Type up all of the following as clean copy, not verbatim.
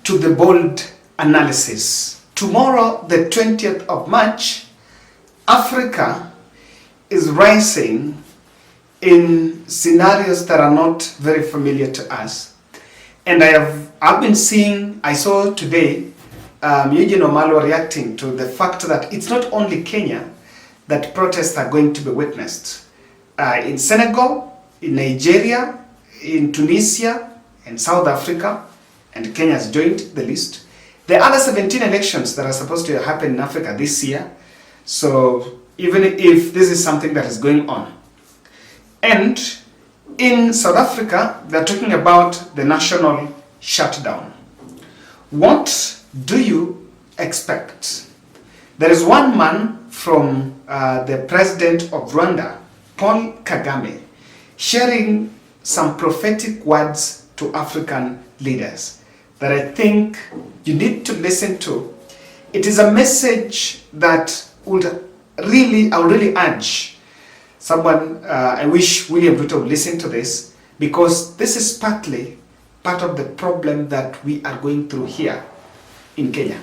to the bold analysis. Tomorrow, the 20th of March, Africa is rising in scenarios that are not very familiar to us. And I've been seeing, I saw today, Eugene Omalo reacting to the fact that it's not only Kenya that protests are going to be witnessed. In Senegal, in Nigeria, in Tunisia, in South Africa, and Kenya has joined the list. There are other 17 elections that are supposed to happen in Africa this year. So even if this is something that is going on. And in South Africa, they're talking about the national shutdown. What do you expect? There is one man from the president of Rwanda, Paul Kagame, sharing some prophetic words to African leaders that I think you need to listen to. It is a message that I would really urge someone, I wish William Ruto would listen to this, because this is partly part of the problem that we are going through here in Kenya.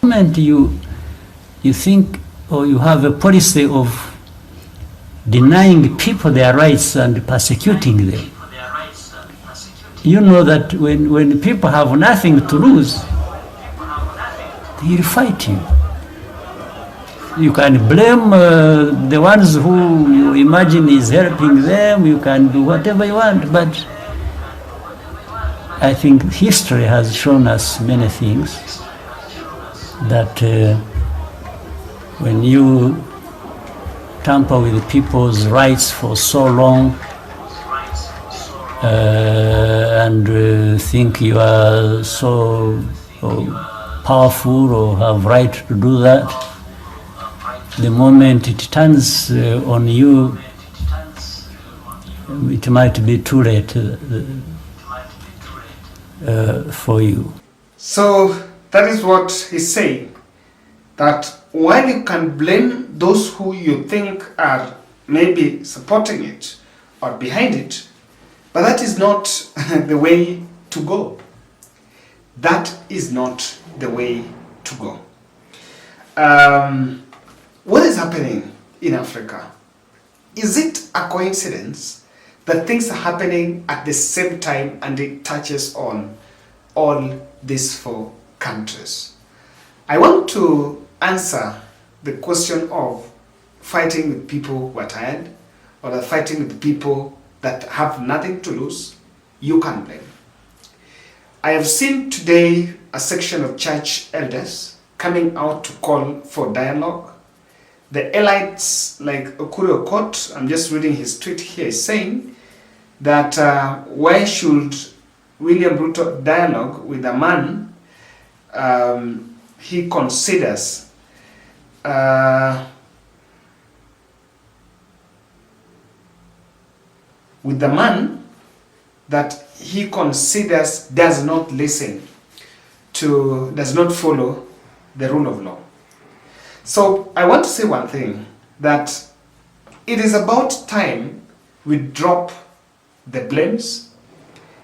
You think, or you have a policy of denying people their rights and persecuting them. You know that when people have nothing to lose, they will fight you. You can blame the ones who you imagine is helping them, you can do whatever you want, but I think history has shown us many things that when you tamper with people's rights for so long and think you are so powerful or have right to do that, the moment it turns on you, it might be too late for you. So that is what he's saying, that while you can blame those who you think are maybe supporting it or behind it, but that is not the way to go. That is not the way to go. What is happening in Africa? Is it a coincidence that things are happening at the same time and it touches on all these four countries? I want to answer the question of fighting with people who are tired, or the fighting with people that have nothing to lose. You can blame. I have seen today a section of church elders coming out to call for dialogue. The elites like Oduor Okot, I'm just reading his tweet here, is saying that why should William Ruto dialogue with a man he considers with the man that he considers does not listen to, does not follow the rule of law. So I want to say one thing, that it is about time we drop the blames.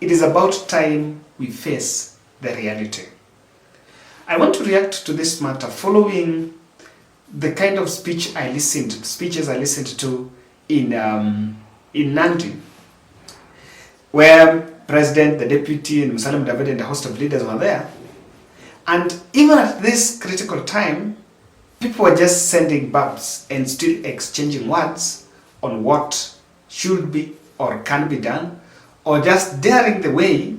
It is about time we face the reality. I want to react to this matter following the kind of speeches I listened to in Nandi, where President, the Deputy, and Musalia Mudavadi and a host of leaders were there. And even at this critical time, people were just sending barbs and still exchanging words on what should be or can be done, or just daring the way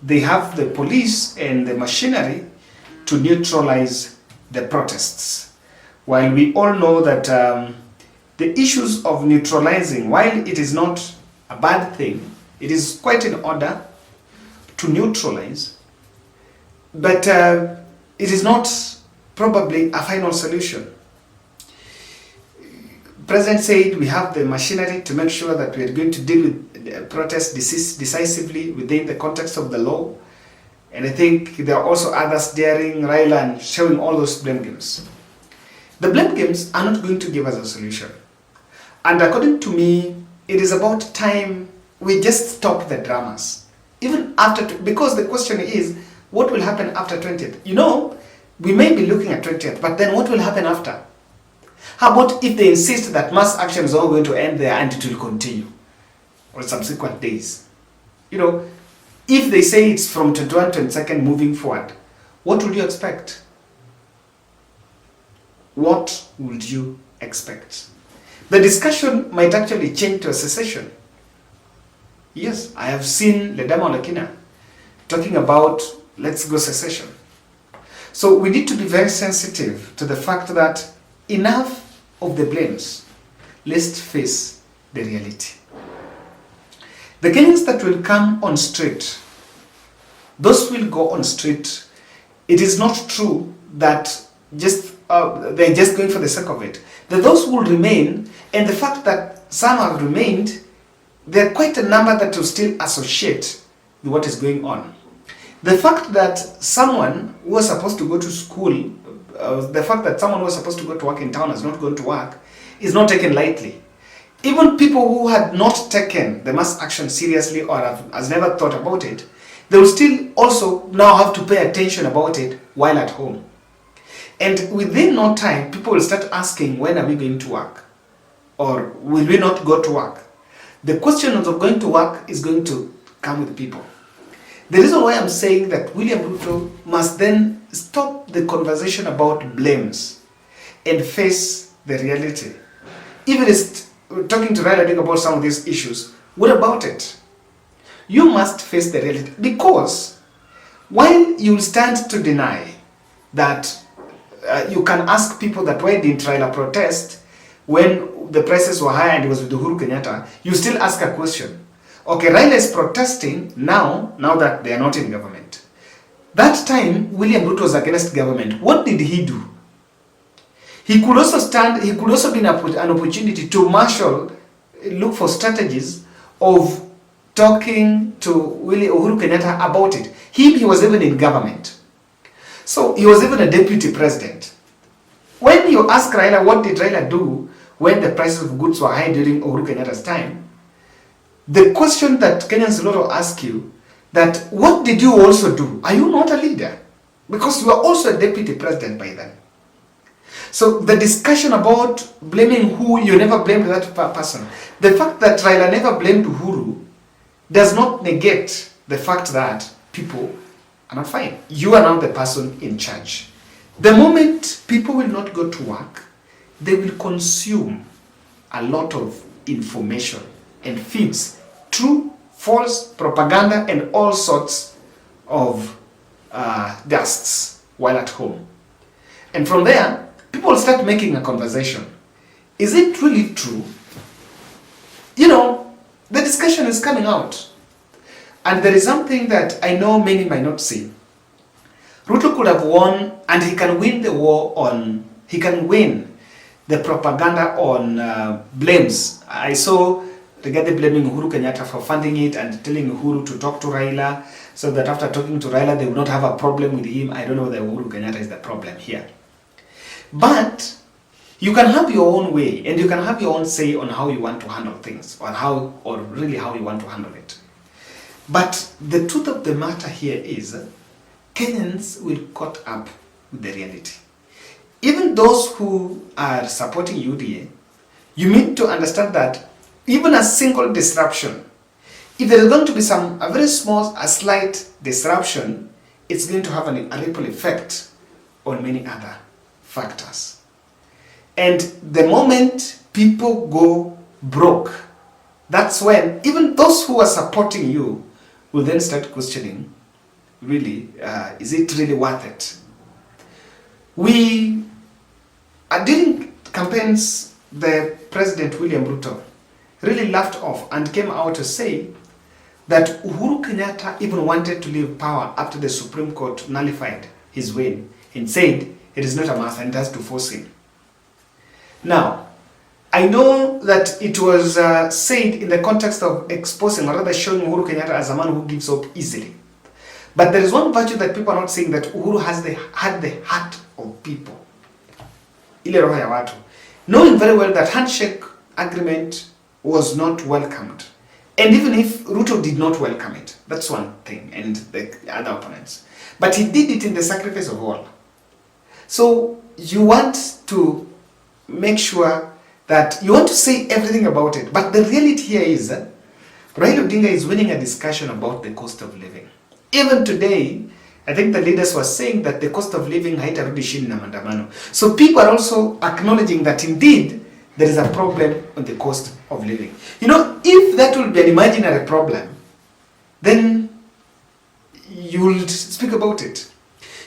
they have the police and the machinery to neutralize the protests. While we all know that the issues of neutralizing, while it is not a bad thing, it is quite in order to neutralize, but it is not probably a final solution. President said we have the machinery to make sure that we are going to deal with protests decisively within the context of the law. And I think there are also others daring Raila and showing all those blame games. The blame games are not going to give us a solution. And according to me, it is about time we just stop the dramas. Even after, because the question is, what will happen after 20th? You know, we may be looking at 20th, but then what will happen after? How about if they insist that mass action is all going to end there and it will continue on subsequent days? You know, if they say it's from 21, 22nd moving forward, what would you expect? What would you expect? The discussion might actually change to a secession. Yes, I have seen Ledama Olekina talking about let's go secession. So we need to be very sensitive to the fact that enough of the blames. Let's face the reality. The Kenyans that will come on street, those will go on street. It is not true that they're just going for the sake of it. Those who will remain, and the fact that some have remained, there are quite a number that will still associate with what is going on. The fact that someone who was supposed to go to school, the fact that someone who was supposed to go to work in town has not gone to work is not taken lightly. Even people who had not taken the mass action seriously or has never thought about it, they will still also now have to pay attention about it while at home. And within no time, people will start asking, when are we going to work? Or will we not go to work? The question of going to work is going to come with people. The reason why I'm saying that William Ruto must then stop the conversation about blames and face the reality. If it is talking to Raila about some of these issues, what about it? You must face the reality, because while you stand to deny that you can ask people that why didn't Raila protest when the prices were high and it was with Uhuru Kenyatta, you still ask a question. Okay, Raila is protesting now that they are not in government. That time, William Ruto was against government. What did he do? He could also be an opportunity to look for strategies of talking to Uhuru Kenyatta about it. He was even in government. So he was even a deputy president. When you ask Raila, what did Raila do when the prices of goods were high during Uhuru Kenyatta's time? The question that Kenyans will ask you, that what did you also do? Are you not a leader? Because you are also a deputy president by then. So the discussion about blaming who, you never blamed that person. The fact that Raila never blamed Uhuru does not negate the fact that people are not fine. You are now the person in charge. The moment people will not go to work, they will consume a lot of information and feeds, true, false, propaganda, and all sorts of dusts while at home. And from there, people start making a conversation. Is it really true? You know, the discussion is coming out. And there is something that I know many might not see. Ruto could have won, and he can win the war on, he can win the propaganda on blames. I saw Rigathi blaming Uhuru Kenyatta for funding it and telling Uhuru to talk to Raila, so that after talking to Raila, they will not have a problem with him. I don't know whether Uhuru Kenyatta is the problem here. But you can have your own way, and you can have your own say on how you want to handle things, or really how you want to handle it. But the truth of the matter here is, Kenyans will caught up with the reality. Even those who are supporting UDA, you need to understand that even a single disruption, if there is going to be a very small, a slight disruption, it's going to have a ripple effect on many other factors. And the moment people go broke, that's when even those who are supporting you will then start questioning, really, is it really worth it? During campaigns, the President William Ruto really laughed off and came out to say that Uhuru Kenyatta even wanted to leave power after the Supreme Court nullified his win and said it is not a must and it has to force him. Now, I know that it was said in the context of exposing, or rather showing Uhuru Kenyatta as a man who gives up easily. But there is one virtue that people are not saying, that Uhuru had the heart of people. Ile roho ya watu. Knowing very well that handshake agreement was not welcomed. And even if Ruto did not welcome it, that's one thing, and the other opponents. But he did it in the sacrifice of all. So you want to make sure that you want to say everything about it. But the reality here is that Raila Odinga is winning a discussion about the cost of living. Even today, I think the leaders were saying that the cost of living haitarudi chini na maandamano. So people are also acknowledging that indeed there is a problem on the cost of living. You know, if that will be an imaginary problem, then you'll speak about it.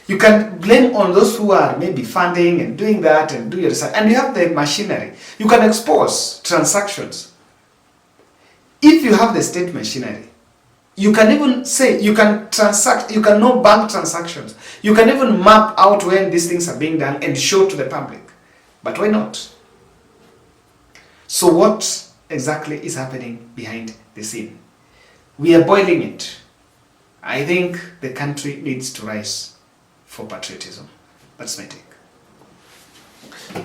You can blame on those who are maybe funding and doing that and do your research. And you have the machinery. You can expose transactions. If you have the state machinery, you can even say, you can transact, you can know bank transactions. You can even map out when these things are being done and show to the public. But why not? So what exactly is happening behind the scene? We are boiling it. I think the country needs to rise for patriotism. That's my take.